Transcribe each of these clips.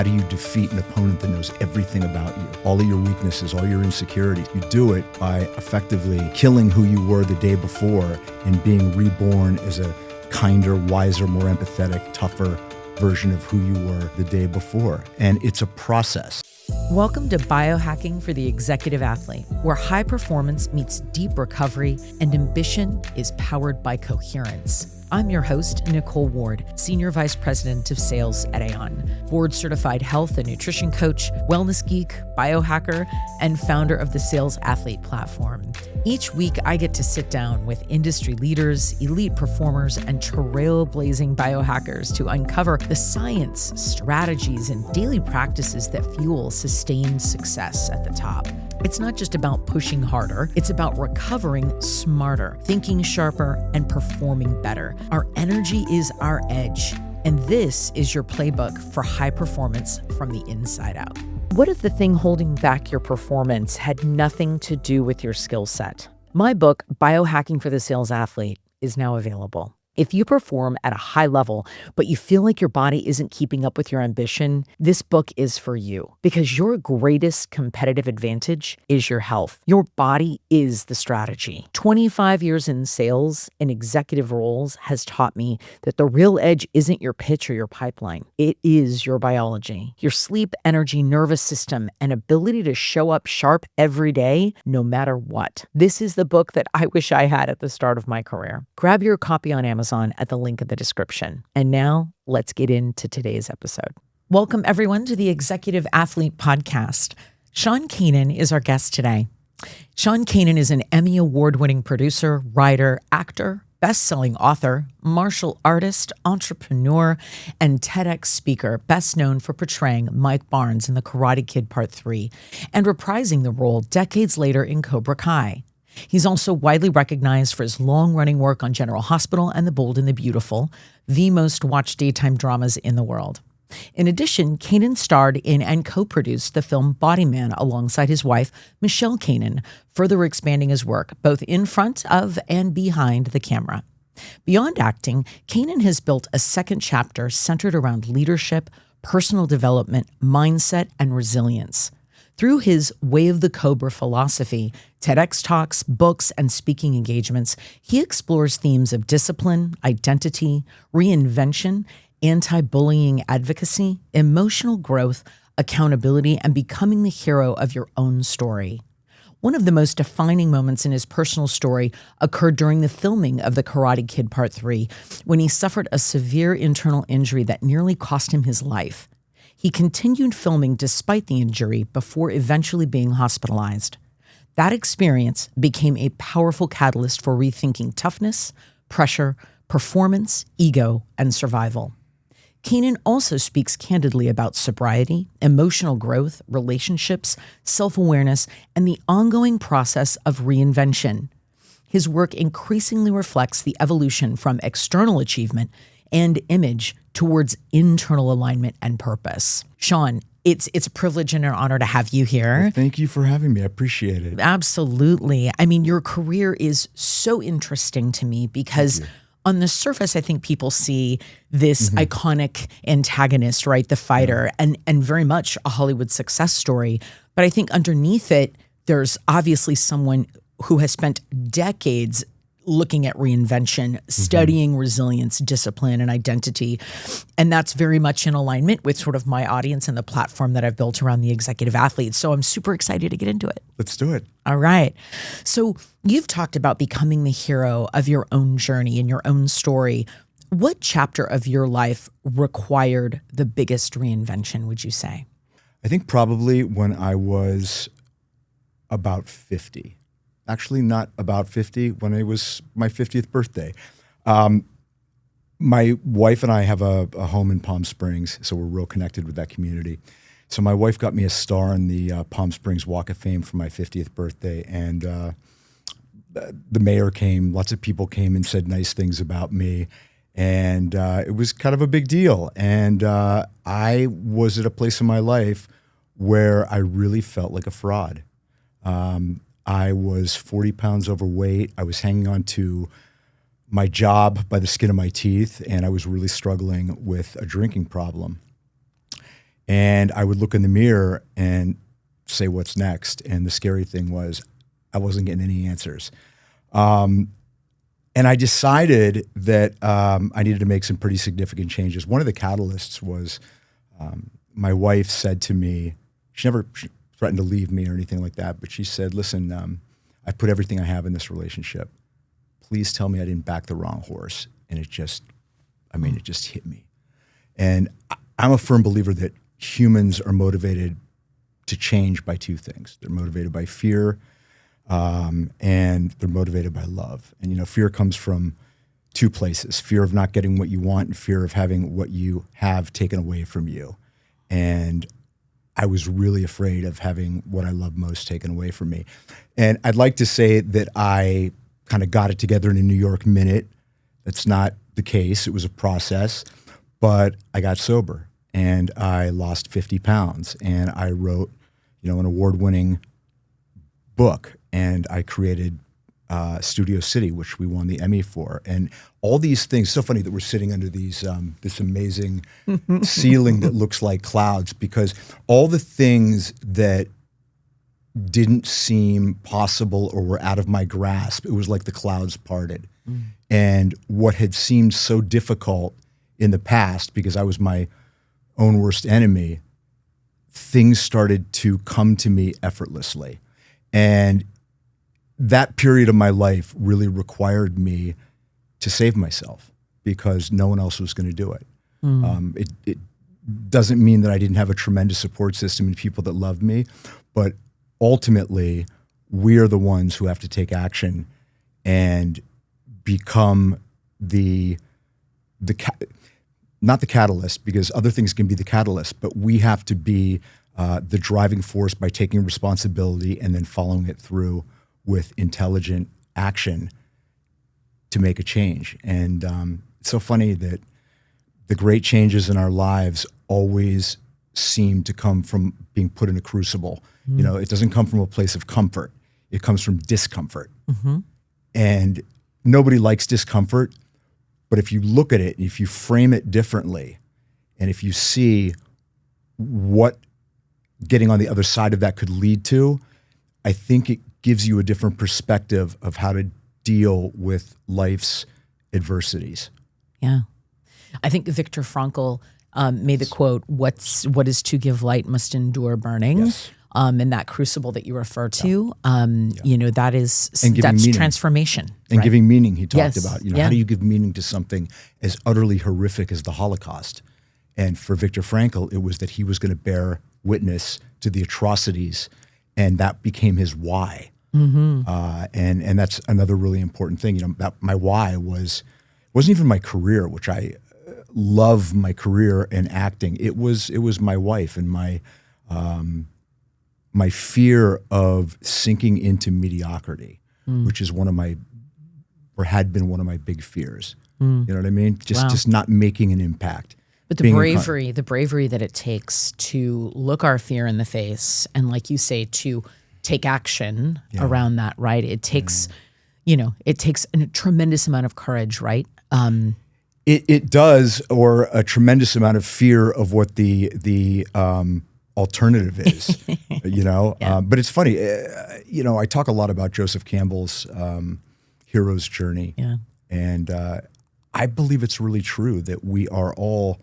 how do you defeat an opponent that knows everything about you, all of your weaknesses, all your insecurities? You do it by effectively killing who you were the day before and being reborn as a kinder, wiser, more empathetic, tougher version of who you were the day before. And it's a process. Welcome to Biohacking for the Executive Athlete, where high performance meets deep recovery and ambition is powered by coherence. I'm your host, Nicole Ward, Senior Vice President of Sales at Aon, board-certified health and nutrition coach, wellness geek, biohacker, and founder of the Sales Athlete platform. Each week, I get to sit down with industry leaders, elite performers, and trailblazing biohackers to uncover the science, strategies, and daily practices that fuel sustained success at the top. It's not just about pushing harder, it's about recovering smarter, thinking sharper, and performing better. Our energy is our edge, and this is your playbook for high performance from the inside out. What if the thing holding back your performance had nothing to do with your skill set? My book, Biohacking for the Sales Athlete, is now available. If you perform at a high level, but you feel like your body isn't keeping up with your ambition, this book is for you because your greatest competitive advantage is your health. Your body is the strategy. 25 years in sales and executive roles has taught me that the real edge isn't your pitch or your pipeline. It is your biology, your sleep, energy, nervous system, and ability to show up sharp every day, no matter what. This is the book that I wish I had at the start of my career. Grab your copy on Amazon at the link in the description. And now let's get into today's episode. Welcome everyone to the Executive Athlete Podcast. Sean Kanan is our guest today. Sean Kanan is an Emmy Award-winning producer, writer, actor, best-selling author, martial artist, entrepreneur, and TEDx speaker, best known for portraying Mike Barnes in The Karate Kid Part 3 and reprising the role decades later in Cobra Kai. He's also widely recognized for his long-running work on General Hospital and The Bold and the Beautiful, the most watched daytime dramas in the world. In addition, Kanan starred in and co-produced the film Body Man alongside his wife, Michelle Kanan, further expanding his work both in front of and behind the camera. Beyond acting, Kanan has built a second chapter centered around leadership, personal development, mindset, and resilience. Through his Way of the Cobra philosophy, TEDx talks, books, and speaking engagements, he explores themes of discipline, identity, reinvention, anti-bullying advocacy, emotional growth, accountability, and becoming the hero of your own story. One of the most defining moments in his personal story occurred during the filming of The Karate Kid Part 3, when he suffered a severe internal injury that nearly cost him his life. He continued filming despite the injury before eventually being hospitalized. That experience became a powerful catalyst for rethinking toughness, pressure, performance, ego, and survival. Kanan also speaks candidly about sobriety, emotional growth, relationships, self-awareness, and the ongoing process of reinvention. His work increasingly reflects the evolution from external achievement and image towards internal alignment and purpose. Sean, it's a privilege and an honor to have you here. Well, thank you for having me. I appreciate it. Absolutely. I mean, your career is so interesting to me because on the surface, I think people see this iconic antagonist, right? The fighter, and very much a Hollywood success story. But I think underneath it, there's obviously someone who has spent decades looking at reinvention, studying resilience, discipline, and identity. And that's very much in alignment with sort of my audience and the platform that I've built around the executive athlete. So I'm super excited to get into it. Let's do it. All right. So you've talked about becoming the hero of your own journey and your own story. What chapter of your life required the biggest reinvention, would you say? I think probably when I was about 50. Actually, not about 50, when it was my 50th birthday. My wife and I have a home in Palm Springs, so we're real connected with that community. So my wife got me a star in the Palm Springs Walk of Fame for my 50th birthday, and the mayor came, lots of people came and said nice things about me, and it was kind of a big deal. And I was at a place in my life where I really felt like a fraud. I was 40 pounds overweight. I was hanging on to my job by the skin of my teeth, and I was really struggling with a drinking problem. And I would look in the mirror and say, what's next? And the scary thing was I wasn't getting any answers. And I decided that I needed to make some pretty significant changes. One of the catalysts was my wife said to me, she never threatened to leave me or anything like that, but she said, listen, I put everything I have in this relationship. Please tell me I didn't back the wrong horse. And it just hit me. And I'm a firm believer that humans are motivated to change by two things. They're motivated by fear, and they're motivated by love. And, fear comes from two places: fear of not getting what you want and fear of having what you have taken away from you. And I was really afraid of having what I love most taken away from me. And I'd like to say that I kind of got it together in a New York minute. That's not the case. It was a process, but I got sober and I lost 50 pounds and I wrote, an award-winning book, and I created Studio City, which we won the Emmy for. And all these things, so funny that we're sitting under these this amazing ceiling that looks like clouds, because all the things that didn't seem possible or were out of my grasp, it was like the clouds parted. And what had seemed so difficult in the past, because I was my own worst enemy, things started to come to me effortlessly. And that period of my life really required me to save myself because no one else was going to do it. It doesn't mean that I didn't have a tremendous support system and people that loved me, but ultimately we are the ones who have to take action and become not the catalyst, because other things can be the catalyst, but we have to be the driving force by taking responsibility and then following it through with intelligent action to make a change. And it's so funny that the great changes in our lives always seem to come from being put in a crucible. It doesn't come from a place of comfort. It comes from discomfort. And nobody likes discomfort. But if you look at it, if you frame it differently, and if you see what getting on the other side of that could lead to, I think it gives you a different perspective of how to deal with life's adversities. Yeah. I think Viktor Frankl made the quote, what is to give light must endure burning. Yes. And that crucible that you refer to, that's meaning. Transformation. And right? giving meaning, he talked Yes. about. How do you give meaning to something as utterly horrific as the Holocaust? And for Viktor Frankl, it was that he was going to bear witness to the atrocities, and that became his why. And that's another really important thing. That my why wasn't even my career, which I love my career in acting. It was my wife and my fear of sinking into mediocrity, which is had been one of my big fears. You know what I mean? Just not making an impact. But the bravery that it takes to look our fear in the face and, like you say, to take action around that, right? It takes, it takes a tremendous amount of courage, right? It does, or a tremendous amount of fear of what the alternative is, But it's funny, I talk a lot about Joseph Campbell's hero's journey, and I believe it's really true that we are all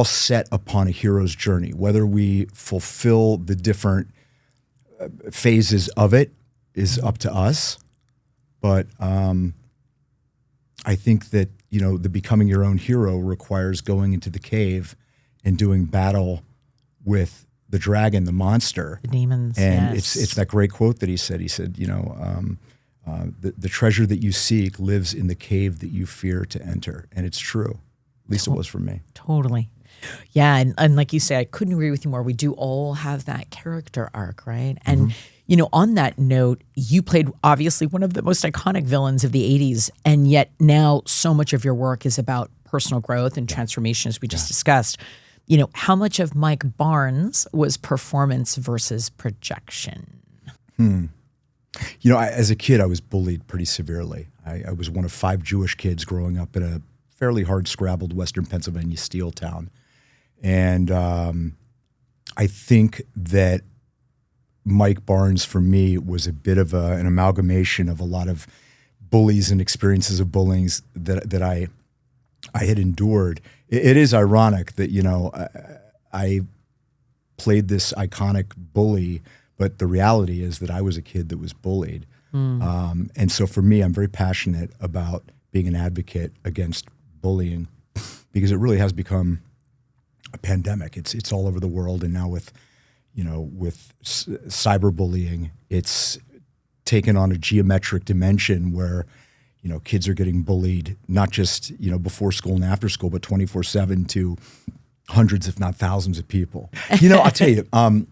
set upon a hero's journey. Whether we fulfill the different phases of it is up to us, but I think that the becoming your own hero requires going into the cave and doing battle with the dragon, the monster, the demons. And yes. it's that great quote that he said. He said, the treasure that you seek lives in the cave that you fear to enter. And it's true. At least it was for me. Totally. Yeah. And like you say, I couldn't agree with you more. We do all have that character arc, right? And, on that note, you played obviously one of the most iconic villains of the 80s. And yet now so much of your work is about personal growth and transformation, as we just discussed. How much of Mike Barnes was performance versus projection? As a kid, I was bullied pretty severely. I was one of 5 Jewish kids growing up in a fairly hard-scrabbled Western Pennsylvania steel town. And I think that Mike Barnes, for me, was a bit of an amalgamation of a lot of bullies and experiences of bullying that I had endured. It is ironic that, I played this iconic bully, but the reality is that I was a kid that was bullied. And so for me, I'm very passionate about being an advocate against bullying because it really has become a pandemic. It's all over the world. And now with cyberbullying, it's taken on a geometric dimension where, kids are getting bullied, not just, before school and after school, but 24/7 to hundreds, if not thousands of people. I'll tell you, when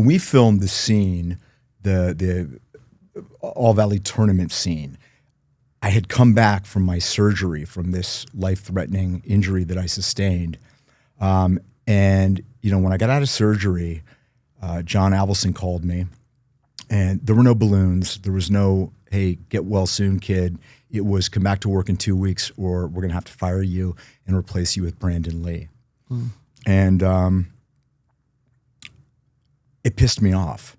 we filmed the scene, the All Valley tournament scene, I had come back from my surgery from this life-threatening injury that I sustained. And when I got out of surgery, John Avildsen called me, and there were no balloons. There was no, hey, get well soon, kid. It was come back to work in 2 weeks or we're going to have to fire you and replace you with Brandon Lee. And it pissed me off.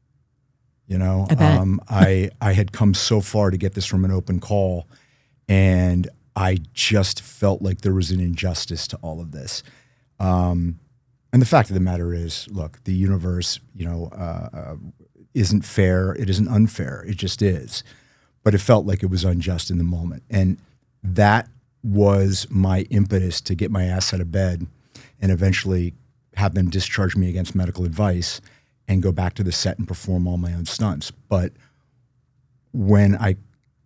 I had come so far to get this from an open call, and I just felt like there was an injustice to all of this. And the fact of the matter is, look, the universe, isn't fair. It isn't unfair. It just is. But it felt like it was unjust in the moment. And that was my impetus to get my ass out of bed and eventually have them discharge me against medical advice and go back to the set and perform all my own stunts. But when I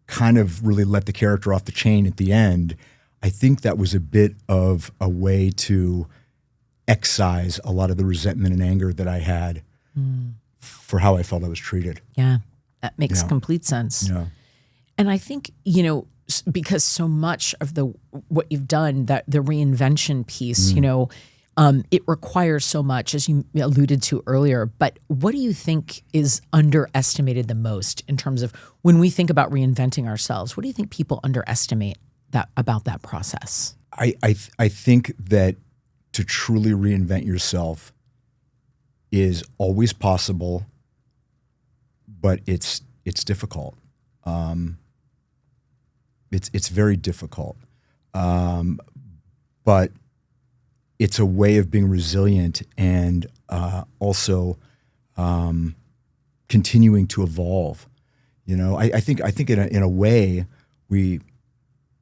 kind of really let the character off the chain at the end, I think that was a bit of a way to excise a lot of the resentment and anger that I had for how I felt I was treated. Yeah, that makes complete sense. Yeah. And I think, because so much of what you've done, that the reinvention piece, it requires so much, as you alluded to earlier. But what do you think is underestimated the most in terms of when we think about reinventing ourselves? What do you think people underestimate about that process? I think that to truly reinvent yourself is always possible, but it's difficult. It's very difficult, but it's a way of being resilient and also continuing to evolve. I think in a way we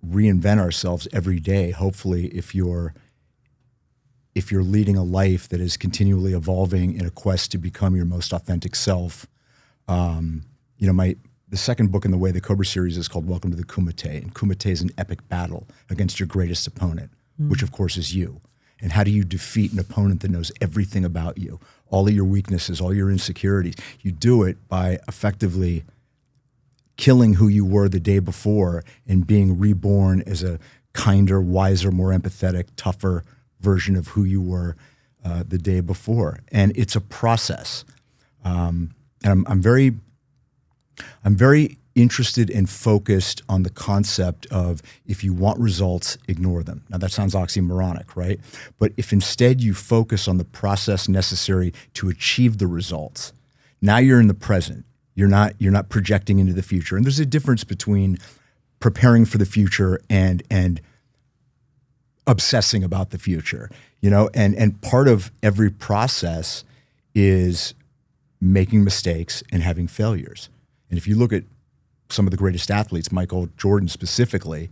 reinvent ourselves every day. Hopefully, if you're leading a life that is continually evolving in a quest to become your most authentic self, the second book in the Way, the Cobra series, is called Welcome to the Kumite. And Kumite is an epic battle against your greatest opponent, which of course is you. And how do you defeat an opponent that knows everything about you, all of your weaknesses, all your insecurities? You do it by effectively killing who you were the day before and being reborn as a kinder, wiser, more empathetic, tougher version of who you were the day before. And it's a process. And I'm very interested and focused on the concept of, if you want results, ignore them. Now that sounds oxymoronic, right? But if instead you focus on the process necessary to achieve the results, now you're in the present. You're not projecting into the future. And there's a difference between preparing for the future and obsessing about the future, and part of every process is making mistakes and having failures. And if you look at some of the greatest athletes, Michael Jordan specifically,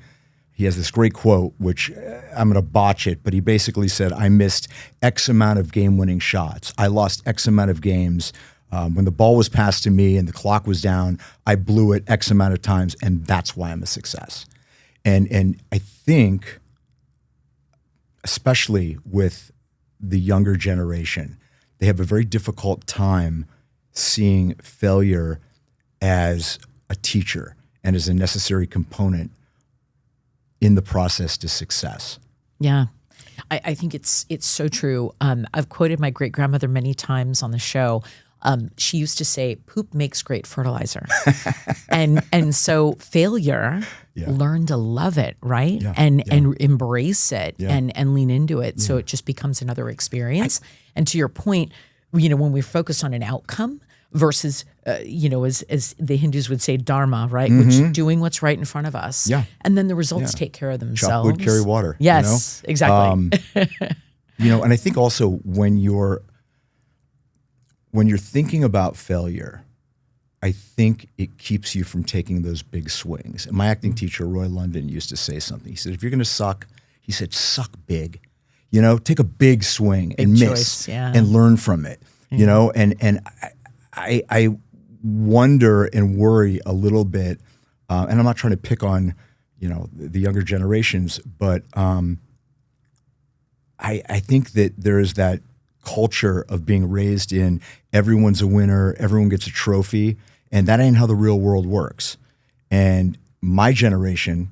he has this great quote, which I'm going to botch it, but he basically said, I missed X amount of game-winning shots. I lost X amount of games. When the ball was passed to me and the clock was down, I blew it X amount of times, and that's why I'm a success. And I think, especially with the younger generation, they have a very difficult time seeing failure as a teacher and as a necessary component in the process to success. Yeah. I think it's so true. I've quoted my great-grandmother many times on the show. She used to say, poop makes great fertilizer. and so failure, learn to love it, right? And embrace it and lean into it. So it just becomes another experience. And to your point, when we're focused on an outcome versus, as the Hindus would say, dharma, right? Which doing what's right in front of us. Yeah. And then the results take care of themselves. Chop wood, carry water. Yes, exactly. And I think also when you're thinking about failure, I think it keeps you from taking those big swings. And my acting teacher, Roy London, used to say something. He said, if you're going to suck, he said, suck big. Take a big swing and miss and learn from it. And I wonder and worry a little bit, and I'm not trying to pick on, the younger generations, but I think that there is that culture of being raised in everyone's a winner, everyone gets a trophy, and that ain't how the real world works. And my generation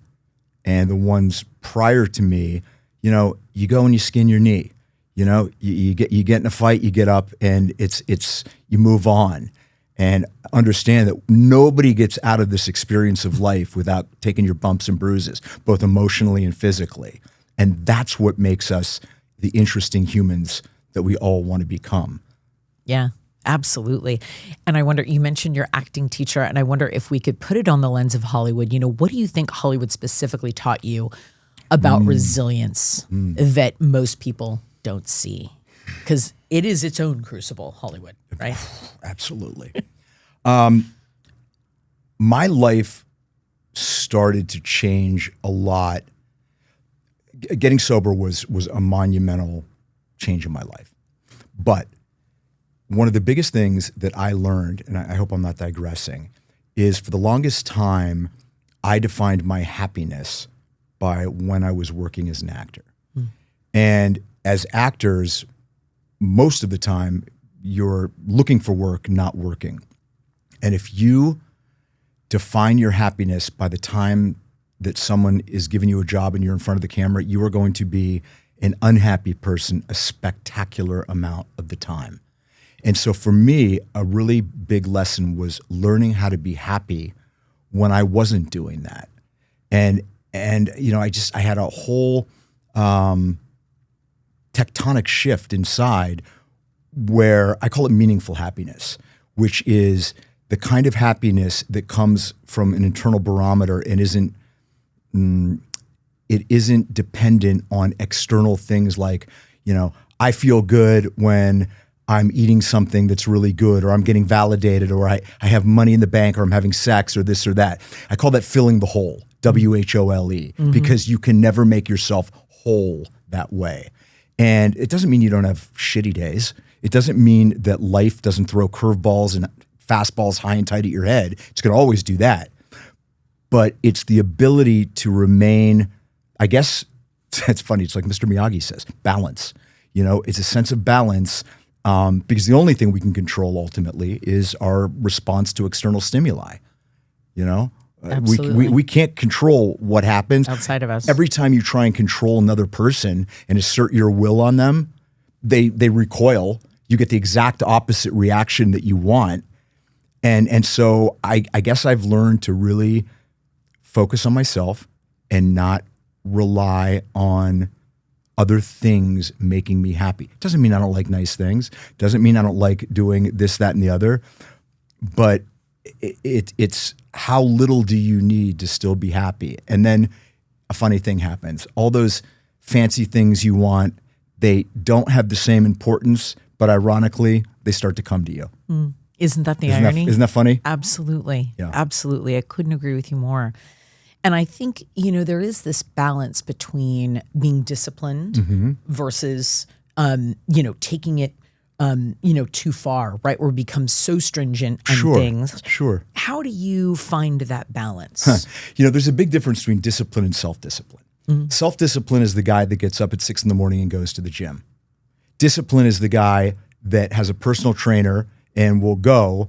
and the ones prior to me, you go and you skin your knee. You get in a fight, you get up, and it's you move on, and understand that nobody gets out of this experience of life without taking your bumps and bruises, both emotionally and physically. And that's what makes us the interesting humans that we all want to become. Yeah, absolutely. And I wonder, you mentioned your acting teacher, and I wonder if we could put it on the lens of Hollywood. What do you think Hollywood specifically taught you about resilience that most people don't see? Because it is its own crucible, Hollywood, right? Absolutely. My life started to change a lot. Getting sober was a monumental change in my life. But one of the biggest things that I learned, and I hope I'm not digressing, is for the longest time, I defined my happiness by when I was working as an actor. And as actors, most of the time, you're looking for work, not working. And if you define your happiness by the time that someone is giving you a job and you're in front of the camera, you are going to be an unhappy person a spectacular amount of the time. And so for me, a really big lesson was learning how to be happy when I wasn't doing that. And I had a whole tectonic shift inside where I call it meaningful happiness, which is the kind of happiness that comes from an internal barometer and it isn't dependent on external things like, I feel good when I'm eating something that's really good, or I'm getting validated, or I have money in the bank, or I'm having sex, or this or that. I call that filling the hole, WHOLE, because you can never make yourself whole that way. And it doesn't mean you don't have shitty days. It doesn't mean that life doesn't throw curveballs and fastballs high and tight at your head. It's going to always do that. But it's the ability to remain, I guess, it's funny, it's like Mr. Miyagi says, balance. It's a sense of balance because the only thing we can control ultimately is our response to external stimuli. We can't control what happens outside of us. Every time you try and control another person and assert your will on them, they recoil. You get the exact opposite reaction that you want. And so I guess I've learned to really focus on myself and not rely on other things making me happy. Doesn't mean I don't like nice things. Doesn't mean I don't like doing this, that, and the other. But it's how little do you need to still be happy? And then a funny thing happens. All those fancy things you want, they don't have the same importance, but ironically, they start to come to you. Isn't that the irony? Isn't that funny? Absolutely. Yeah. Absolutely. I couldn't agree with you more. And I think, there is this balance between being disciplined versus, taking it, too far, right? Where we become so stringent on things. Sure. How do you find that balance? There's a big difference between discipline and self-discipline. Self-discipline is the guy that gets up at 6 a.m. and goes to the gym. Discipline is the guy that has a personal trainer and will go,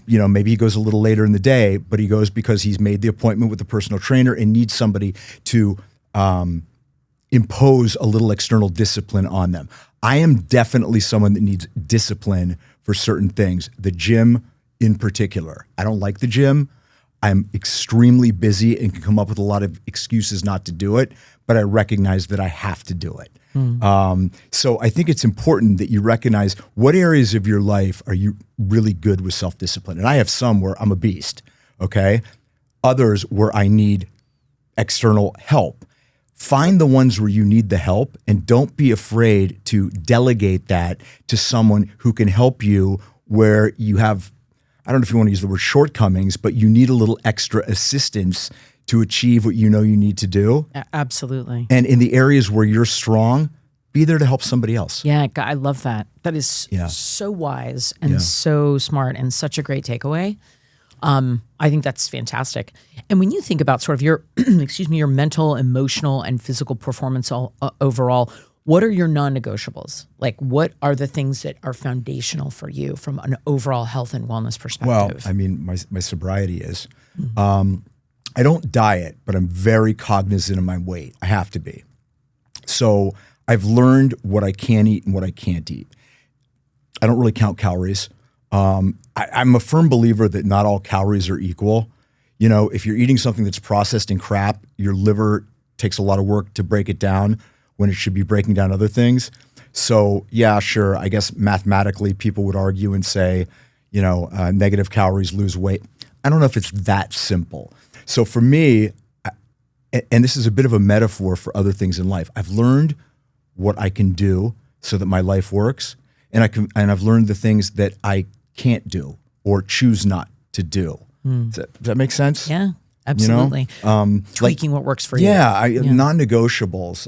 maybe he goes a little later in the day, but he goes because he's made the appointment with the personal trainer and needs somebody to impose a little external discipline on them. I am definitely someone that needs discipline for certain things. The gym in particular. I don't like the gym. I'm extremely busy and can come up with a lot of excuses not to do it, but I recognize that I have to do it. So I think it's important that you recognize what areas of your life are you really good with self-discipline. And I have some where I'm a beast, okay? Others where I need external help. Find the ones where you need the help and don't be afraid to delegate that to someone who can help you where you have, I don't know if you want to use the word shortcomings, but you need a little extra assistance to achieve what you know you need to do. Absolutely. And in the areas where you're strong, be there to help somebody else. Yeah, I love that. That is so wise and so smart and such a great takeaway. I think that's fantastic. And when you think about sort of your, your mental, emotional, and physical performance overall, what are your non-negotiables? Like, what are the things that are foundational for you from an overall health and wellness perspective? Well, I mean, my sobriety is. I don't diet, but I'm very cognizant of my weight. I have to be. So I've learned what I can eat and what I can't eat. I don't really count calories. I'm a firm believer that not all calories are equal. You know, if you're eating something that's processed and crap, your liver takes a lot of work to break it down when it should be breaking down other things. So yeah, sure. I guess mathematically people would argue and say, negative calories lose weight. I don't know if it's that simple. So for me, and this is a bit of a metaphor for other things in life, I've learned what I can do so that my life works. And I've learned the things that I can't do or choose not to do. Does that make sense? Yeah, absolutely. Tweaking what works for you. Yeah, non-negotiables.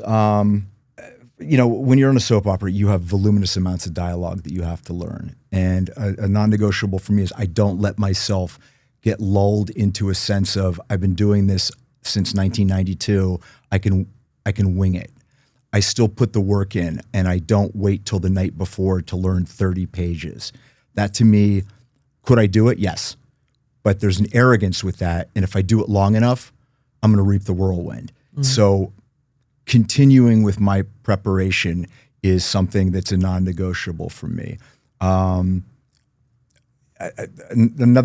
When you're on a soap opera, you have voluminous amounts of dialogue that you have to learn. And a non-negotiable for me is I don't let myself get lulled into a sense of I've been doing this since 1992. I can wing it. I still put the work in, and I don't wait till the night before to learn 30 pages. That to me, could I do it? Yes. But there's an arrogance with that. And if I do it long enough, I'm going to reap the whirlwind. So continuing with my preparation is something that's a non-negotiable for me. Another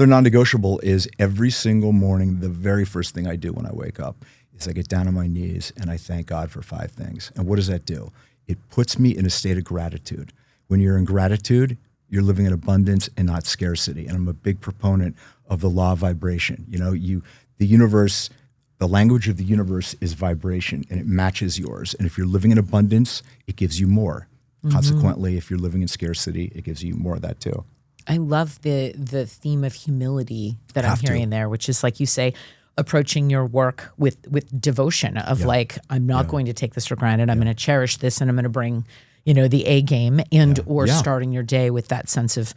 non-negotiable is every single morning, the very first thing I do when I wake up is I get down on my knees and I thank God for 5 things. And what does that do? It puts me in a state of gratitude. When you're in gratitude, you're living in abundance and not scarcity. And I'm a big proponent of the law of vibration. The universe, the language of the universe is vibration, and it matches yours. And if you're living in abundance, it gives you more. Consequently, if you're living in scarcity, it gives you more of that too. I love the theme of humility that I'm hearing there, which is, like you say, approaching your work with devotion of I'm not going to take this for granted. I'm going to cherish this, and I'm going to bring, the A game, and or starting your day with that sense of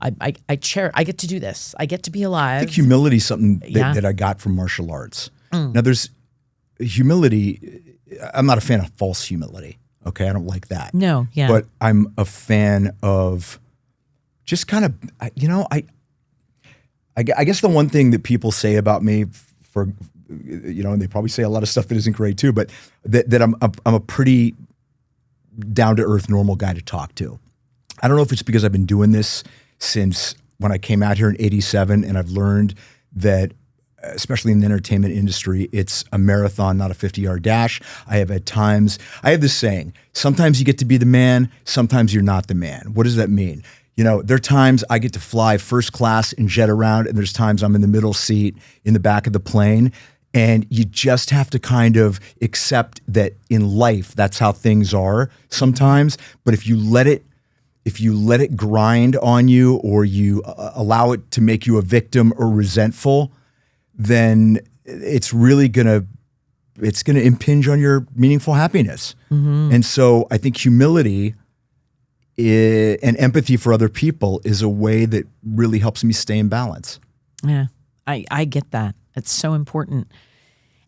I get to do this. I get to be alive. I think humility is something that I got from martial arts. Now there's humility. I'm not a fan of false humility. Okay. I don't like that. No. Yeah. But I'm a fan of just kind of, I guess the one thing that people say about me and they probably say a lot of stuff that isn't great too, but that I'm a pretty down to earth, normal guy to talk to. I don't know if it's because I've been doing this since when I came out here in '87, and I've learned that, especially in the entertainment industry, it's a marathon, not a 50-yard dash. I have this saying, sometimes you get to be the man, sometimes you're not the man. What does that mean? There are times I get to fly first class and jet around, and there's times I'm in the middle seat in the back of the plane. And you just have to kind of accept that in life, that's how things are sometimes. But if you let it grind on you, or you allow it to make you a victim or resentful, then it's really gonna impinge on your meaningful happiness. And so I think humility and empathy for other people is a way that really helps me stay in balance. Yeah, I get that. It's so important.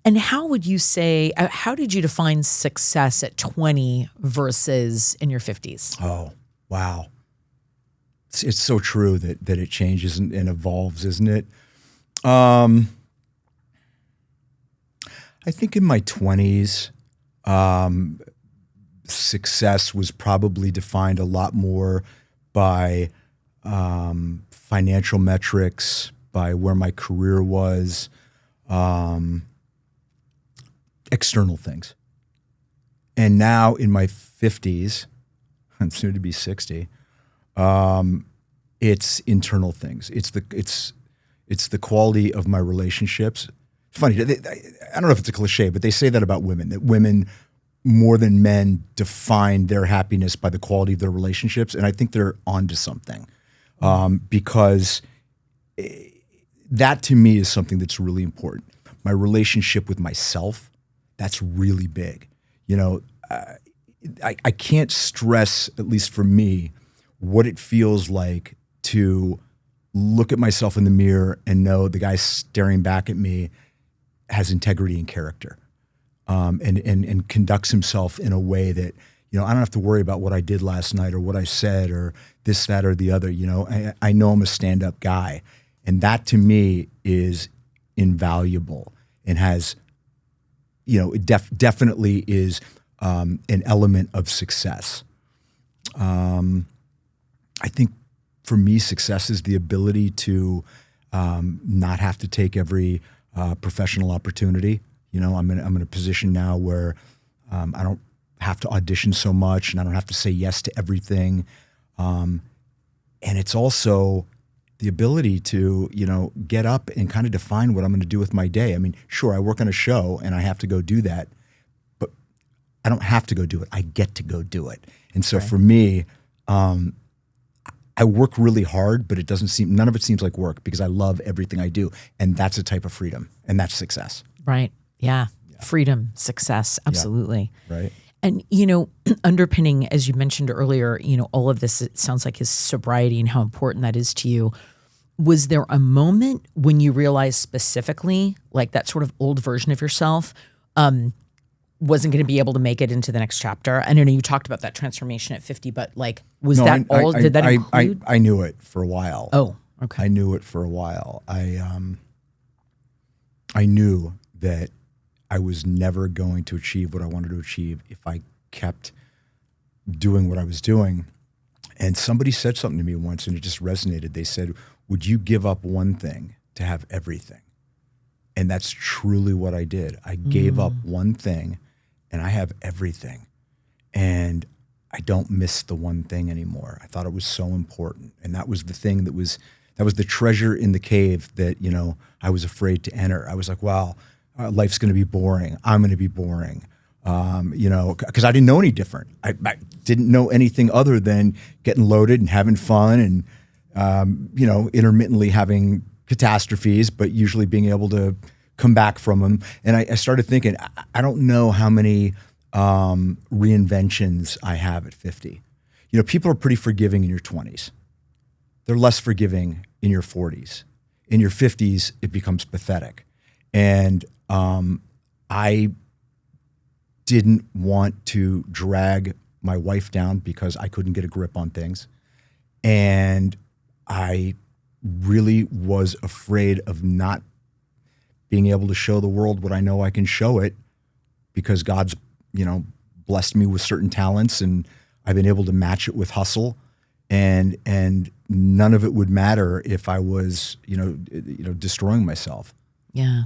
And how would you say, how did you define success at 20 versus in your 50s? Oh, wow. It's so true that it changes and evolves, isn't it? I think in my 20s, success was probably defined a lot more by financial metrics, by where my career was, external things. And now in my 50s, I'm soon to be 60, it's internal things. It's the quality of my relationships. It's funny, I don't know if it's a cliche, but they say that about women, that women more than men define their happiness by the quality of their relationships. And I think they're onto something, because that to me is something that's really important. My relationship with myself, that's really big. You know, I can't stress, at least for me, what it feels like to look at myself in the mirror and know the guy staring back at me has integrity and character, and conducts himself in a way that, you know, I don't have to worry about what I did last night or what I said or this, that, or the other. You know, I know I'm a stand-up guy, and that to me is invaluable and has, you know, it definitely is an element of success. I think for me, success is the ability to not have to take every professional opportunity. You know, I'm in a position now where I don't have to audition so much, and I don't have to say yes to everything. And it's also the ability to, you know, get up and kind of define what I'm going to do with my day. I mean, sure, I work on a show and I have to go do that, but I don't have to go do it. I get to go do it. And so for me, I work really hard, but none of it seems like work because I love everything I do. And that's a type of freedom, and that's success. Right. Yeah. Freedom, success. Absolutely. Yeah. Right. And, you know, underpinning, as you mentioned earlier, you know, all of this, it sounds like, is sobriety and how important that is to you. Was there a moment when you realized specifically, like, that sort of old version of yourself wasn't going to be able to make it into the next chapter? I know you talked about that transformation at 50, but like, did that include? I knew it for a while. Oh, okay. I knew it for a while. I knew that I was never going to achieve what I wanted to achieve if I kept doing what I was doing. And somebody said something to me once, and it just resonated. They said, would you give up one thing to have everything? And that's truly what I did. I gave up one thing, and I have everything. And I don't miss the one thing anymore. I thought it was so important. And that was the thing that was the treasure in the cave that, you know, I was afraid to enter. I was like, wow, life's going to be boring. I'm going to be boring. You know, because I didn't know any different. I didn't know anything other than getting loaded and having fun and, you know, intermittently having catastrophes, but usually being able to come back from them. And I started thinking, I don't know how many reinventions I have at 50. You know, people are pretty forgiving in your 20s. They're less forgiving in your 40s. In your 50s, it becomes pathetic. And I didn't want to drag my wife down because I couldn't get a grip on things. And I really was afraid of not being able to show the world what I know I can show it, because God's, you know, blessed me with certain talents, and I've been able to match it with hustle, and none of it would matter if I was, you know, destroying myself. Yeah.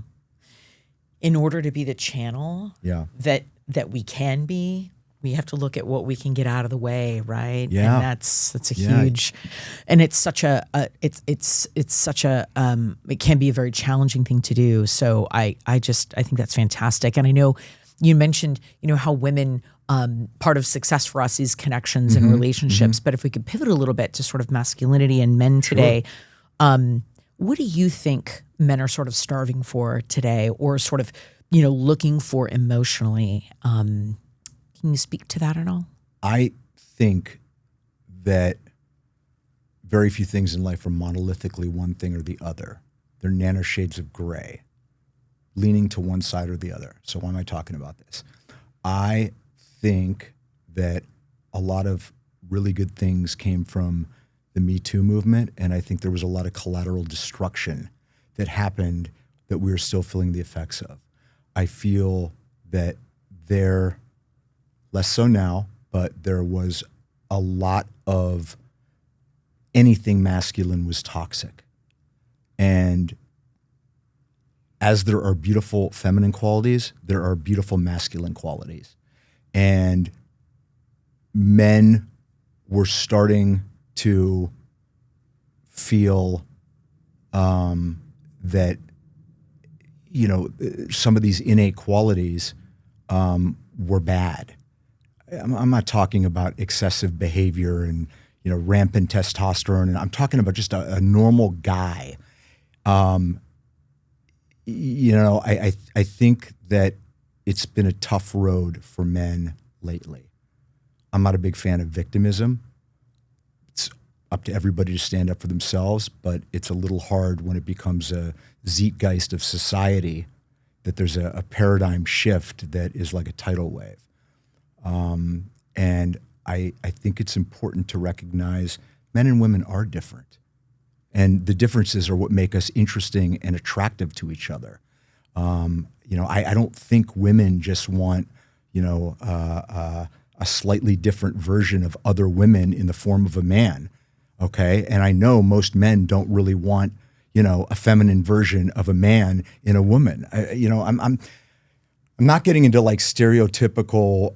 In order to be the channel that we can be, we have to look at what we can get out of the way, right? Yeah. And that's a huge, and it's such a it can be a very challenging thing to do. So I think that's fantastic. And I know you mentioned, you know, how women, part of success for us is connections and relationships. But if we could pivot a little bit to sort of masculinity and men today, what do you think men are sort of starving for today, or sort of, you know, looking for emotionally? Can you speak to that at all? I think that very few things in life are monolithically one thing or the other. They're nanoshades of gray, leaning to one side or the other. So why am I talking about this? I think that a lot of really good things came from the Me Too movement, and I think there was a lot of collateral destruction that happened that we're still feeling the effects of. I feel that there less so now, but there was a lot of anything masculine was toxic. And as there are beautiful feminine qualities, there are beautiful masculine qualities. And men were starting to feel that, some of these innate qualities were bad. I'm not talking about excessive behavior and, rampant testosterone. And I'm talking about just a normal guy. I think that it's been a tough road for men lately. I'm not a big fan of victimism. It's up to everybody to stand up for themselves, but it's a little hard when it becomes a zeitgeist of society, that there's a paradigm shift that is like a tidal wave. And I think it's important to recognize men and women are different. And the differences are what make us interesting and attractive to each other. I don't think women just want, a slightly different version of other women in the form of a man, okay? And I know most men don't really want, a feminine version of a man in a woman. I'm not getting into like stereotypical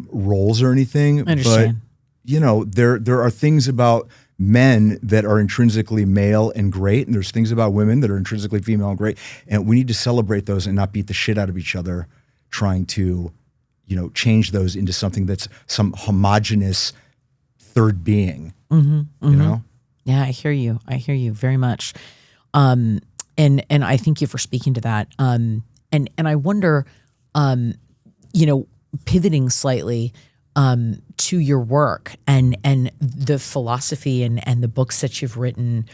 roles or anything, I understand. But there are things about men that are intrinsically male and great, and there's things about women that are intrinsically female and great, and we need to celebrate those and not beat the shit out of each other trying to, change those into something that's some homogenous third being. Yeah, I hear you. I hear you very much. And I thank you for speaking to that. And I wonder, pivoting slightly to your work and the philosophy and the books that you've written,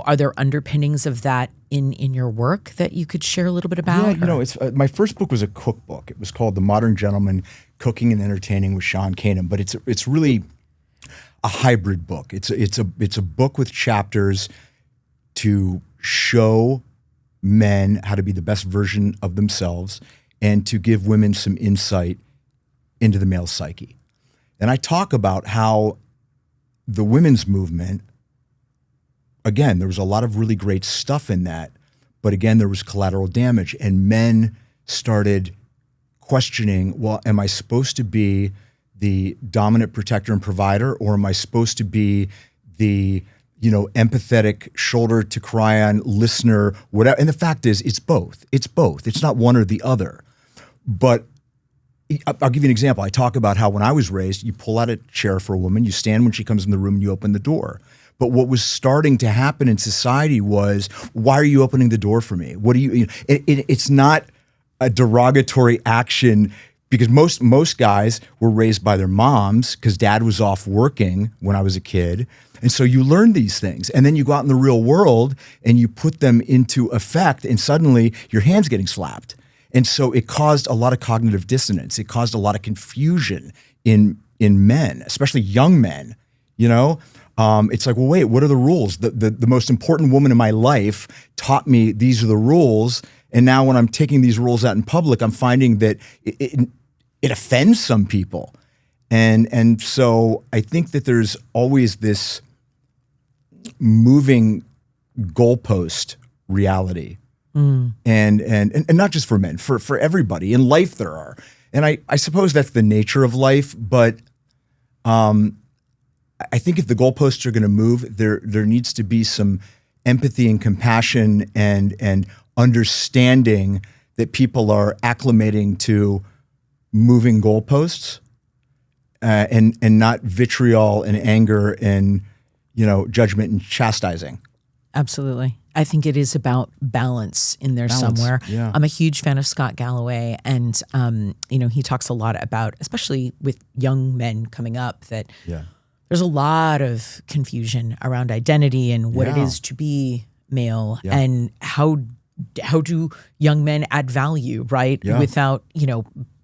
are there underpinnings of that in your work that you could share a little bit about? Yeah, it's my first book was a cookbook. It was called The Modern Gentleman: Cooking and Entertaining with Sean Kanan, but it's really a hybrid book. It's a book with chapters to show men how to be the best version of themselves and to give women some insight into the male psyche. And I talk about how the women's movement, again, there was a lot of really great stuff in that, but again, there was collateral damage, and men started questioning, well, am I supposed to be the dominant protector and provider, or am I supposed to be the, empathetic shoulder to cry on listener, whatever? And the fact is, it's both. It's both. It's not one or the other. But I'll give you an example. I talk about how when I was raised, you pull out a chair for a woman, you stand when she comes in the room, and you open the door. But what was starting to happen in society was, why are you opening the door for me? What do you? It's not a derogatory action, because most guys were raised by their moms because dad was off working when I was a kid. And so you learn these things, and then you go out in the real world and you put them into effect, and suddenly your hand's getting slapped. And so it caused a lot of cognitive dissonance. It caused a lot of confusion in men, especially young men. It's like, well, wait, what are the rules? The most important woman in my life taught me these are the rules, and now when I'm taking these rules out in public, I'm finding that it offends some people. And so I think that there's always this moving goalpost reality. And not just for men, for everybody. In life there are. And I suppose that's the nature of life, but I think if the goalposts are going to move, there needs to be some empathy and compassion and understanding that people are acclimating to moving goalposts, and not vitriol and anger and judgment and chastising. Absolutely. I think it is about balance in there somewhere. Yeah. I'm a huge fan of Scott Galloway, and he talks a lot about, especially with young men coming up, that there's a lot of confusion around identity and what it is to be male, and how do young men add value, right? Without,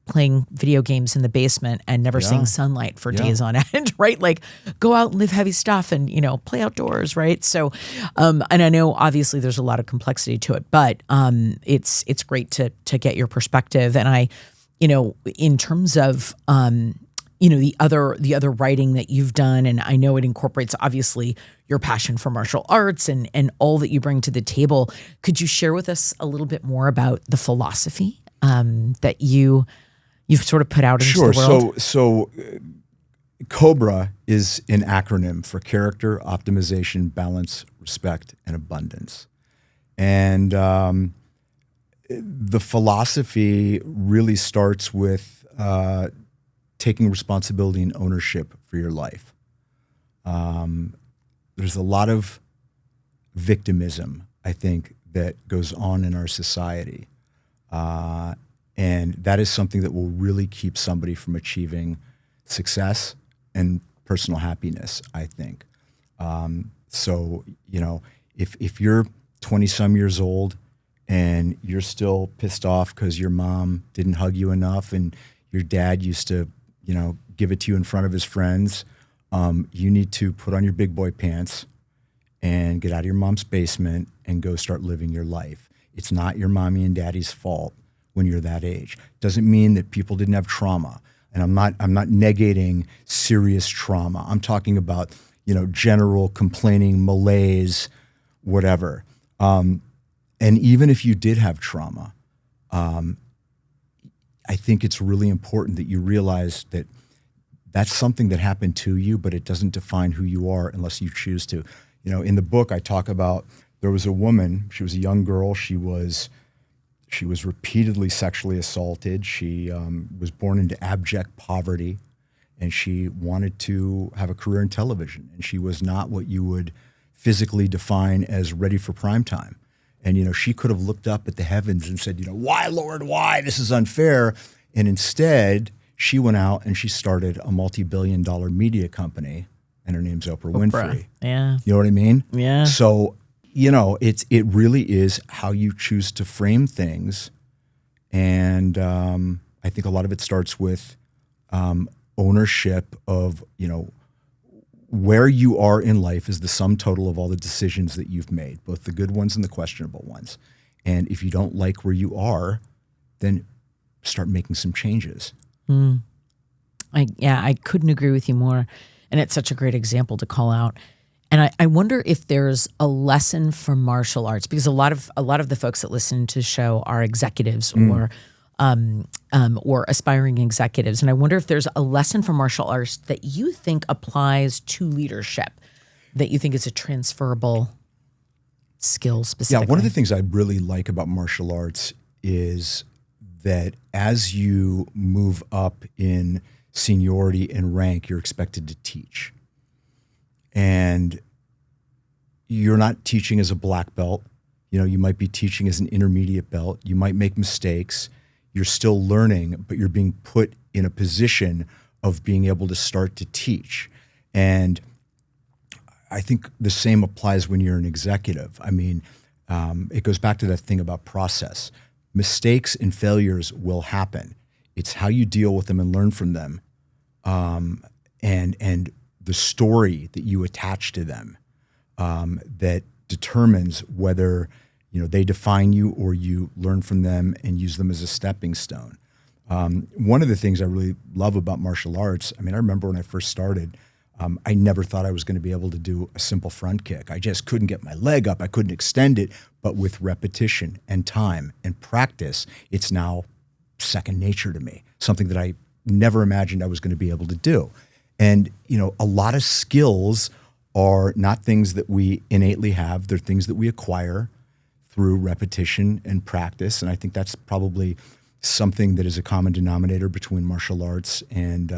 playing video games in the basement and never seeing sunlight for days on end, right? Like, go out and live heavy stuff and, play outdoors, right? So, and I know obviously there's a lot of complexity to it, but it's great to get your perspective. And I in terms of, the other writing that you've done, and I know it incorporates obviously your passion for martial arts and all that you bring to the table. Could you share with us a little bit more about the philosophy that you've sort of put out into the world? So COBRA is an acronym for character, optimization, balance, respect, and abundance. And the philosophy really starts with taking responsibility and ownership for your life. There's a lot of victimism, I think, that goes on in our society. And that is something that will really keep somebody from achieving success and personal happiness, I think. So, if you're 20-some years old and you're still pissed off because your mom didn't hug you enough and your dad used to, give it to you in front of his friends, you need to put on your big boy pants and get out of your mom's basement and go start living your life. It's not your mommy and daddy's fault when you're that age. Doesn't mean that people didn't have trauma. And I'm not negating serious trauma. I'm talking about, general complaining, malaise, whatever. And even if you did have trauma, I think it's really important that you realize that that's something that happened to you, but it doesn't define who you are unless you choose to. In the book, I talk about there was a woman, she was a young girl, she was repeatedly sexually assaulted. She was born into abject poverty, and she wanted to have a career in television. And she was not what you would physically define as ready for prime time. And, she could have looked up at the heavens and said, why, Lord, why? This is unfair. And instead, she went out and she started a multi-billion-dollar media company, and her name's Oprah Winfrey. Yeah. You know what I mean? Yeah. So, it really is how you choose to frame things. And I think a lot of it starts with ownership of, where you are in life is the sum total of all the decisions that you've made, both the good ones and the questionable ones. And if you don't like where you are, then start making some changes. I couldn't agree with you more. And it's such a great example to call out. And I wonder if there's a lesson from martial arts, because a lot of the folks that listen to the show are executives or aspiring executives. And I wonder if there's a lesson from martial arts that you think applies to leadership, that you think is a transferable skill specifically. Yeah, one of the things I really like about martial arts is that as you move up in seniority and rank, you're expected to teach. And you're not teaching as a black belt. You might be teaching as an intermediate belt. You might make mistakes. You're still learning, but you're being put in a position of being able to start to teach. And I think the same applies when you're an executive. I mean, it goes back to that thing about process. Mistakes and failures will happen. It's how you deal with them and learn from them, and the story that you attach to them that determines whether they define you or you learn from them and use them as a stepping stone. One of the things I really love about martial arts, I remember when I first started, I never thought I was going to be able to do a simple front kick. I just couldn't get my leg up. I couldn't extend it. But with repetition and time and practice, it's now second nature to me, something that I never imagined I was going to be able to do. And, a lot of skills are not things that we innately have. They're things that we acquire through repetition and practice. And I think that's probably something that is a common denominator between martial arts and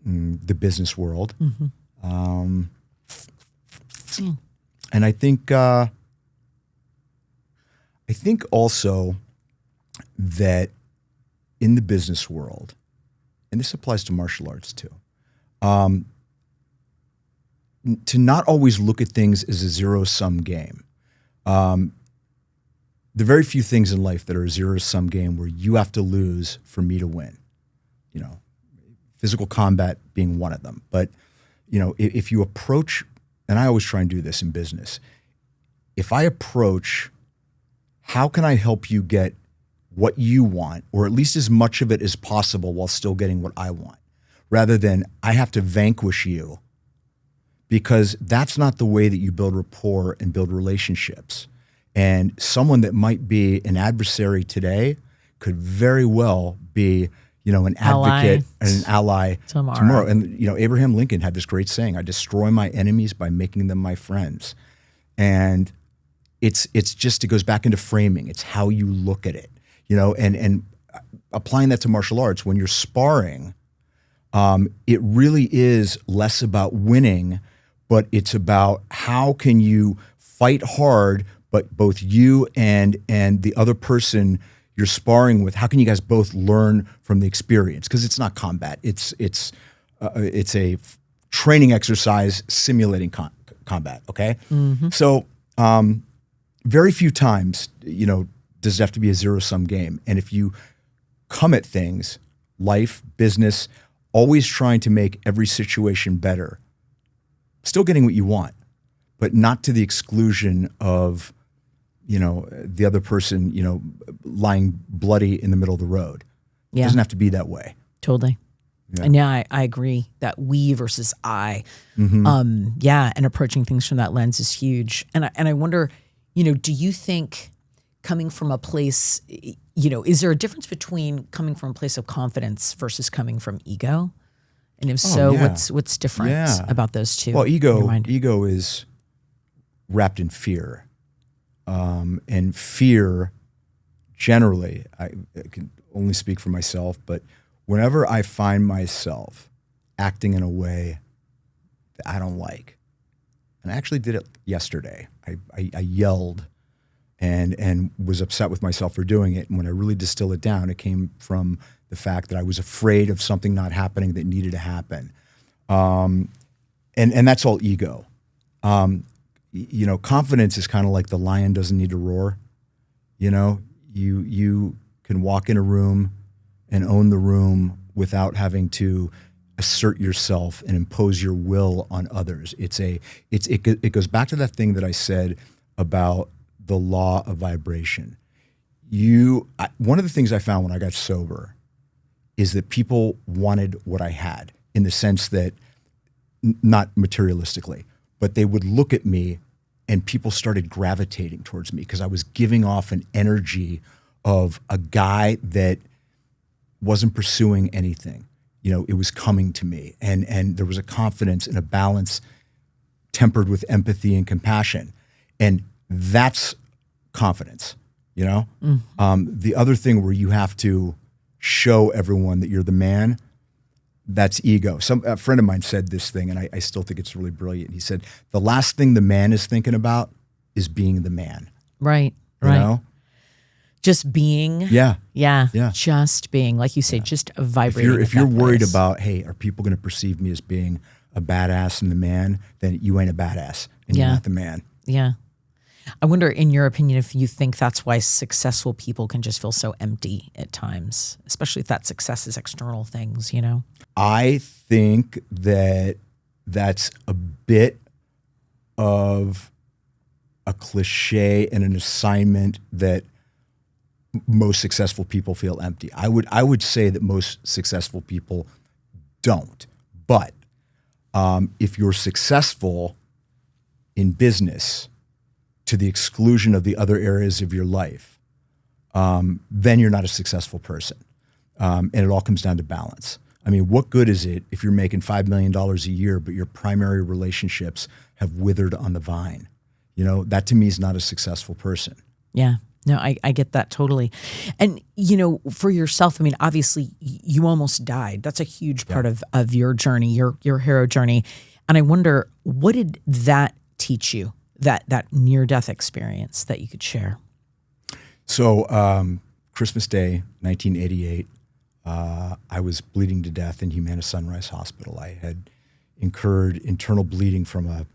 the business world. Mm-hmm. And I think also that in the business world, and this applies to martial arts too, to not always look at things as a zero-sum game. There are very few things in life that are a zero-sum game where you have to lose for me to win. Physical combat being one of them. But, if you approach, and I always try and do this in business, if I approach, how can I help you get what you want, or at least as much of it as possible while still getting what I want, rather than I have to vanquish you, because that's not the way that you build rapport and build relationships. And someone that might be an adversary today could very well be, an advocate and an ally tomorrow. And, Abraham Lincoln had this great saying, I destroy my enemies by making them my friends. And it goes back into framing. It's how you look at it, and applying that to martial arts. When you're sparring, it really is less about winning, but it's about how can you fight hard, but both you and the other person you're sparring with, how can you guys both learn from the experience? Because it's not combat. It's a training exercise simulating combat. Okay, so very few times does it have to be a zero-sum game. And if you come at things, life, business, always trying to make every situation better, still getting what you want, but not to the exclusion of the other person, lying bloody in the middle of the road. It doesn't have to be that way. Totally. Yeah. And I agree that we versus I, and approaching things from that lens is huge. And I wonder, do you think coming from a place, is there a difference between coming from a place of confidence versus coming from ego? And if what's different about those two? Well, ego is wrapped in fear. And fear, generally, I can only speak for myself, but whenever I find myself acting in a way that I don't like, and I actually did it yesterday, I yelled and was upset with myself for doing it. And when I really distill it down, it came from the fact that I was afraid of something not happening that needed to happen. And that's all ego. Confidence is kind of like the lion doesn't need to roar. You can walk in a room and own the room without having to assert yourself and impose your will on others. It goes back to that thing that I said about the law of vibration. One of the things I found when I got sober is that people wanted what I had, in the sense that, not materialistically, but they would look at me and people started gravitating towards me because I was giving off an energy of a guy that wasn't pursuing anything. It was coming to me, and there was a confidence and a balance tempered with empathy and compassion. And that's confidence, The other thing where you have to show everyone that you're the man, that's ego. A friend of mine said this thing, and I still think it's really brilliant. He said, the last thing the man is thinking about is being the man. Right. Just being. Yeah. Just being, like you say, just vibrating. If you're worried about, hey, are people going to perceive me as being a badass and the man, then you ain't a badass and you're not the man. Yeah. I wonder, in your opinion, if you think that's why successful people can just feel so empty at times, especially if that success is external things, I think that that's a bit of a cliche and an assignment that most successful people feel empty. I would say that most successful people don't. But if you're successful in business to the exclusion of the other areas of your life, then you're not a successful person. And it all comes down to balance. I mean, what good is it if you're making $5 million a year, but your primary relationships have withered on the vine? That to me is not a successful person. Yeah. No, I get that totally. And, for yourself, I mean, obviously you almost died. That's a huge part of your journey, your hero journey. And I wonder, what did that teach you, that near-death experience that you could share? So Christmas Day, 1988, I was bleeding to death in Humana Sunrise Hospital. I had incurred internal bleeding from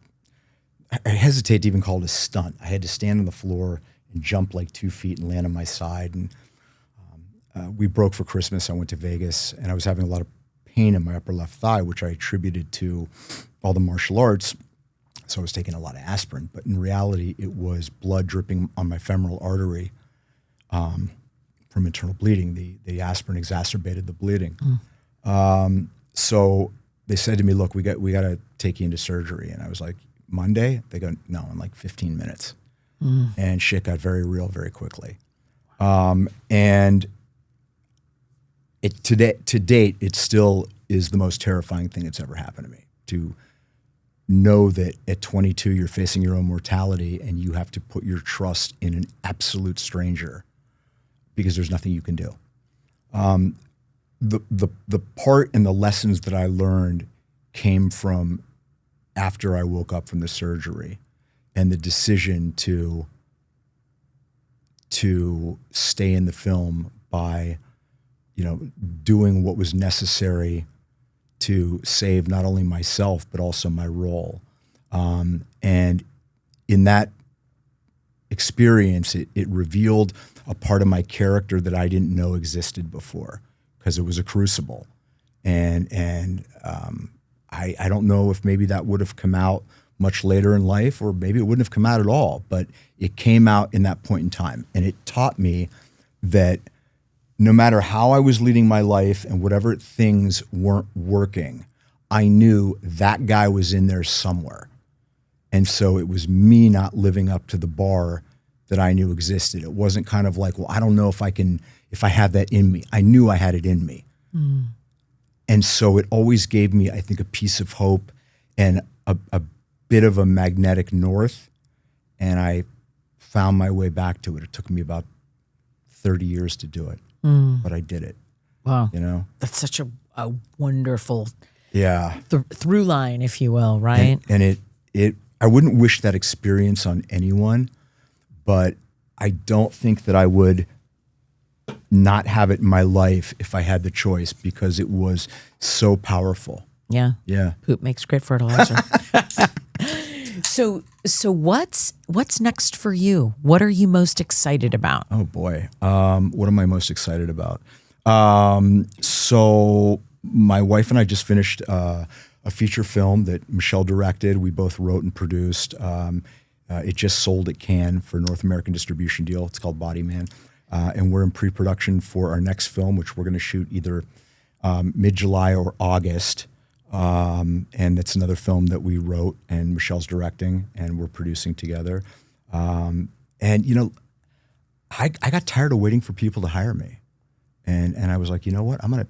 I hesitate to even call it a stunt. I had to stand on the floor and jump like 2 feet and land on my side. And we broke for Christmas. I went to Vegas, and I was having a lot of pain in my upper left thigh, which I attributed to all the martial arts. So I was taking a lot of aspirin. But in reality, it was blood dripping on my femoral artery from from internal bleeding. The aspirin exacerbated the bleeding. So they said to me, look, we got to take you into surgery. And I was like, Monday? They go, no, in like 15 minutes. And shit got very real very quickly. And to date, it still is the most terrifying thing that's ever happened to me, to know that at 22 you're facing your own mortality and you have to put your trust in an absolute stranger because there's nothing you can do. The part and the lessons that I learned came from after I woke up from the surgery, and the decision to stay in the film by, doing what was necessary to save not only myself but also my role. And in that experience, it revealed a part of my character that I didn't know existed before, because it was a crucible. And I don't know if maybe that would have come out much later in life, or maybe it wouldn't have come out at all, but it came out in that point in time. And it taught me that no matter how I was leading my life and whatever things weren't working, I knew that guy was in there somewhere. And so it was me not living up to the bar that I knew existed. It wasn't kind of like, well, I don't know if I have that in me. I knew I had it in me. And so it always gave me, I think, a piece of hope and a bit of a magnetic north. And I found my way back to it. It took me about 30 years to do it, but I did it. Wow. That's such a wonderful Yeah. Through line, if you will, right? And I wouldn't wish that experience on anyone, but I don't think that I would not have it in my life if I had the choice, because it was so powerful. Yeah. Yeah. Poop makes great fertilizer. So what's next for you? What are you most excited about? Oh boy. What am I most excited about? So my wife and I just finished a feature film that Michelle directed. We both wrote and produced. It just sold at Cannes for a North American distribution deal. It's called Body Man. And we're in pre-production for our next film, which we're going to shoot either mid-July or August. And that's another film that we wrote and Michelle's directing and we're producing together. And I got tired of waiting for people to hire me. And I was like, you know what, I'm going to,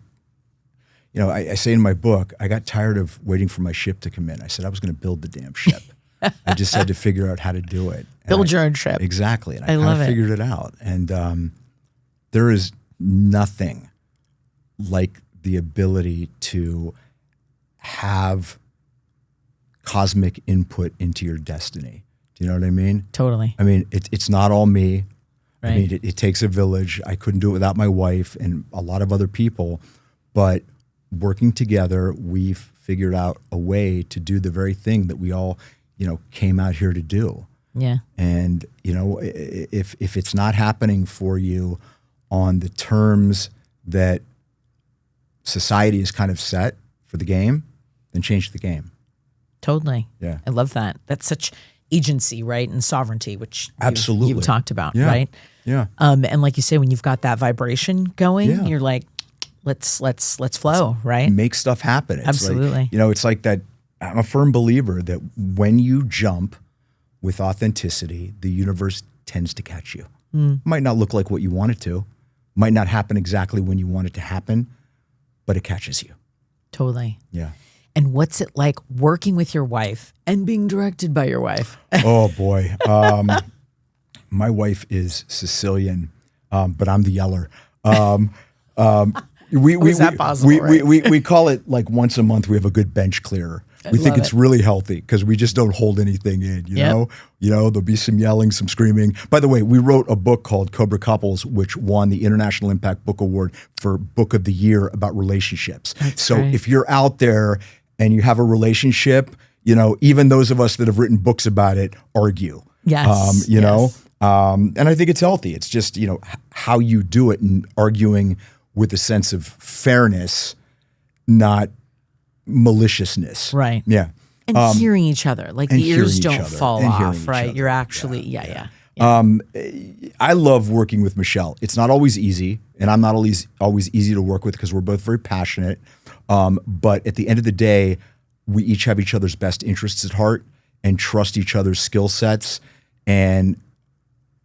I say in my book, I got tired of waiting for my ship to come in. I said I was going to build the damn ship. I just had to figure out how to do it. Build your own ship. Exactly. And I love kind of figured it out. And there is nothing like the ability to have cosmic input into your destiny. Do you know what I mean? Totally. I mean, it's not all me. Right. I mean, it takes a village. I couldn't do it without my wife and a lot of other people. But working together, we've figured out a way to do the very thing that we all, came out here to do. Yeah. And, if it's not happening for you on the terms that society is kind of set for the game, then change the game. Totally. Yeah. I love that. That's such agency, right? And sovereignty, which absolutely you've talked about, yeah. right? Yeah. And like you say, when you've got that vibration going, yeah. you're like, let's flow, right? Make stuff happen. It's absolutely. Like, it's like that. I'm a firm believer that when you jump with authenticity, the universe tends to catch you. Might not look like what you want it to, might not happen exactly when you want it to happen, but it catches you. Totally. Yeah. And what's it like working with your wife and being directed by your wife? Oh boy. My wife is Sicilian, but I'm the yeller. Is that possible? We call it like once a month we have a good bench clearer. We think it's really healthy because we just don't hold anything in, you know? There'll be some yelling, some screaming. By the way, we wrote a book called Cobra Couples, which won the International Impact Book Award for Book of the Year about relationships. That's great. Great. If you're out there and you have a relationship, even those of us that have written books about it argue. Yes. Yes. And I think it's healthy. It's just, how you do it and arguing with a sense of fairness, not maliciousness. Right. Yeah. And hearing each other, like the ears don't fall off, right? You're actually, yeah. I love working with Michelle. It's not always easy, and I'm not always easy to work with because we're both very passionate. But at the end of the day, we each have each other's best interests at heart and trust each other's skill sets, and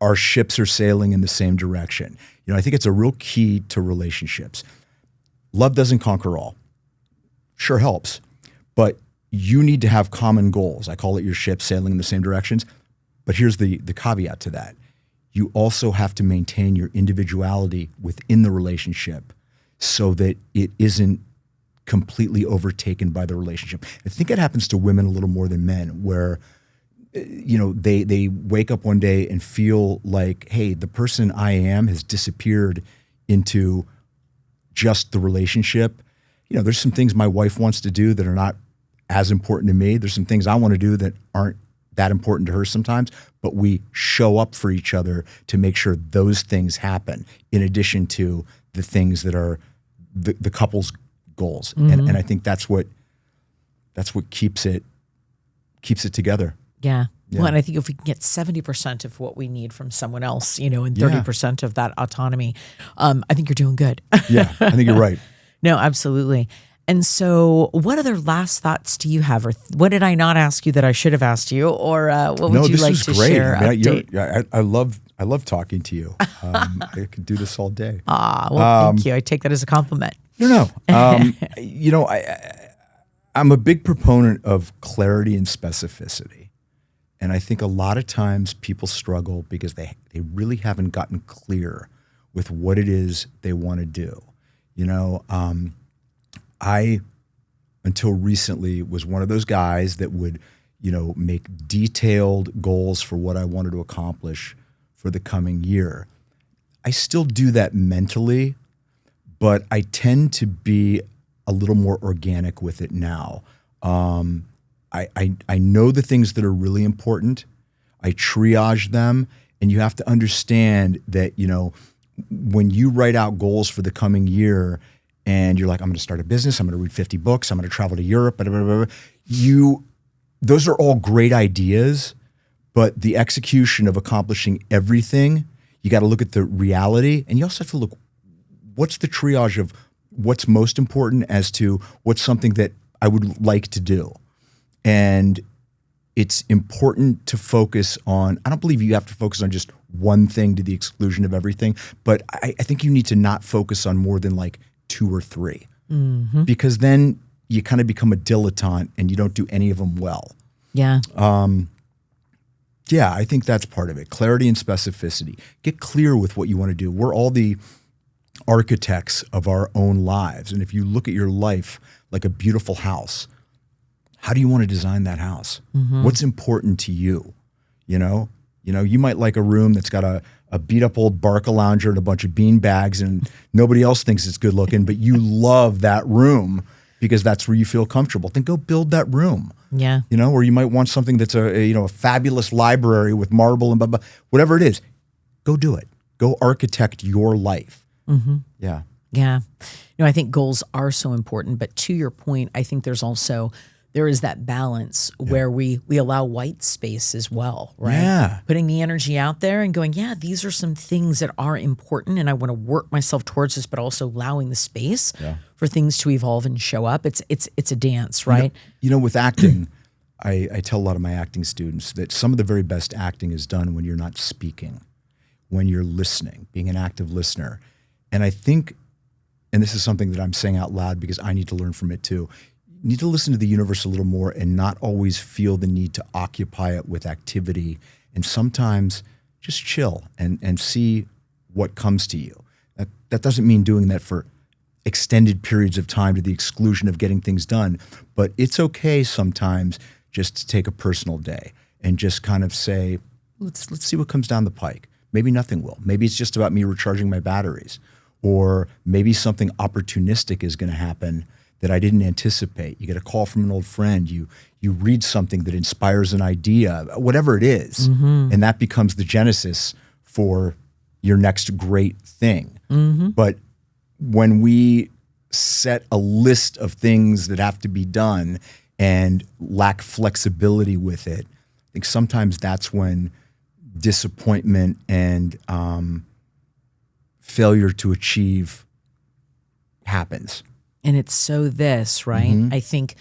our ships are sailing in the same direction. I think it's a real key to relationships. Love doesn't conquer all. Sure helps, but you need to have common goals. I call it your ship sailing in the same directions. But here's the caveat to that. You also have to maintain your individuality within the relationship so that it isn't completely overtaken by the relationship. I think it happens to women a little more than men, where they wake up one day and feel like, hey, the person I am has disappeared into just the relationship. There's some things my wife wants to do that are not as important to me. There's some things I want to do that aren't that important to her sometimes, but we show up for each other to make sure those things happen in addition to the things that are the couple's goals. Mm-hmm. And I think that's what keeps it together. Yeah. Well, and I think if we can get 70% of what we need from someone else, and 30% of that autonomy, I think you're doing good. Yeah, I think you're right. No, absolutely. And so what other last thoughts do you have? Or what did I not ask you that I should have asked you? Or what would you like to share? I love talking to you. I could do this all day. Thank you. I take that as a compliment. No. I'm a big proponent of clarity and specificity. And I think a lot of times people struggle because they really haven't gotten clear with what it is they want to do. I, until recently, was one of those guys that would, make detailed goals for what I wanted to accomplish for the coming year. I still do that mentally, but I tend to be a little more organic with it now. I know the things that are really important. I triage them, and you have to understand that, when you write out goals for the coming year, and you're like, I'm going to start a business, I'm going to read 50 books, I'm going to travel to Europe, blah, blah, blah, blah. Those are all great ideas, but the execution of accomplishing everything, you got to look at the reality, and you also have to look, what's the triage of what's most important as to what's something that I would like to do. And it's important to focus on, I don't believe you have to focus on just one thing to the exclusion of everything, but I think you need to not focus on more than like 2 or 3, because then you kind of become a dilettante and you don't do any of them well. Yeah. I think that's part of it. Clarity and specificity. Get clear with what you want to do. We're all the architects of our own lives. And if you look at your life like a beautiful house, how do you want to design that house? Mm-hmm. What's important to you? You might like a room that's got a beat up old Barcalounger and a bunch of bean bags and nobody else thinks it's good looking, but you love that room because that's where you feel comfortable. Then go build that room. Yeah. Or you might want something that's a fabulous library with marble and blah, blah, whatever it is, go do it. Go architect your life. Mm-hmm. Yeah. Yeah. I think goals are so important, but to your point, I think there is that balance where we allow white space as well, right? Yeah. Putting the energy out there and going, these are some things that are important and I want to work myself towards this, but also allowing the space for things to evolve and show up. It's a dance, right? With acting, I tell a lot of my acting students that some of the very best acting is done when you're not speaking, when you're listening, being an active listener. And I think, and this is something that I'm saying out loud because I need to learn from it too, you need to listen to the universe a little more and not always feel the need to occupy it with activity, and sometimes just chill and see what comes to you. That doesn't mean doing that for extended periods of time to the exclusion of getting things done, but it's okay sometimes just to take a personal day and just kind of say, let's see what comes down the pike. Maybe nothing will. Maybe it's just about me recharging my batteries, or maybe something opportunistic is going to happen that I didn't anticipate. You get a call from an old friend, you read something that inspires an idea, whatever it is, and that becomes the genesis for your next great thing. Mm-hmm. But when we set a list of things that have to be done and lack flexibility with it, I think sometimes that's when disappointment and failure to achieve happens. And it's so this, right? I think,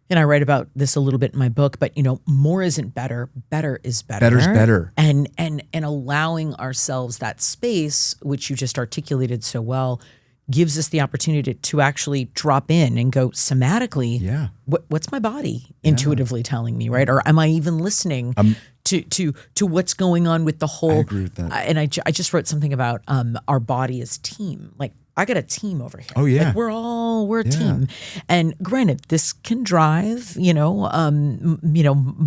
and I write about this a little bit in my book, but more isn't better. Better is better. Better's better. And allowing ourselves that space, which you just articulated so well, gives us the opportunity to actually drop in and go somatically. What's my body intuitively telling me, right? Or am I even listening to what's going on with the whole? I agree with that. And I just wrote something about our body as team. Like, I got a team over here. Oh yeah, like we're a team. And granted, this can drive,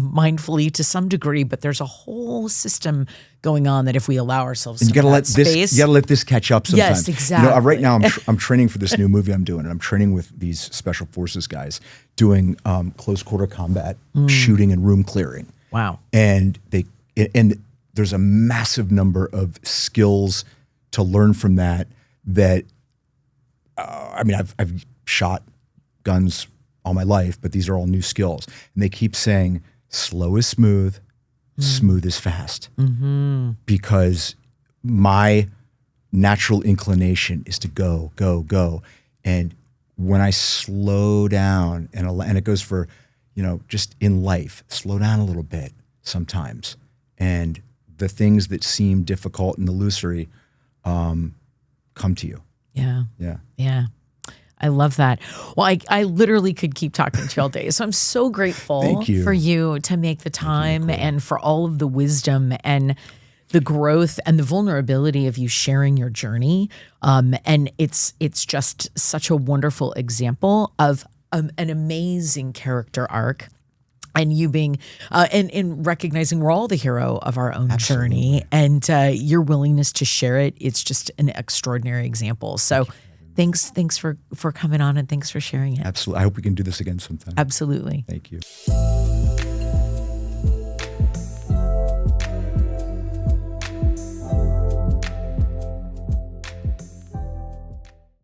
mindfully to some degree, but there's a whole system going on that if we allow ourselves, and you gotta let this catch up sometimes. Yes, exactly. Right now I'm training for this new movie I'm doing, and I'm training with these special forces guys doing close quarter combat, shooting and room clearing. Wow. And there's a massive number of skills to learn from that. I've shot guns all my life, but these are all new skills. And they keep saying, slow is smooth, smooth is fast. Because my natural inclination is to go, go, go. And when I slow down, and it goes for, just in life, slow down a little bit sometimes. And the things that seem difficult and illusory come to you. Yeah. I love that. Well, I literally could keep talking to you all day. So I'm so grateful for you to make the time and for all of the wisdom and the growth and the vulnerability of you sharing your journey. And it's just such a wonderful example of an amazing character arc. And you being, and recognizing we're all the hero of our own journey, and your willingness to share it, it's just an extraordinary example. So thanks for coming on, and thanks for sharing it. Absolutely. I hope we can do this again sometime. Absolutely. Thank you.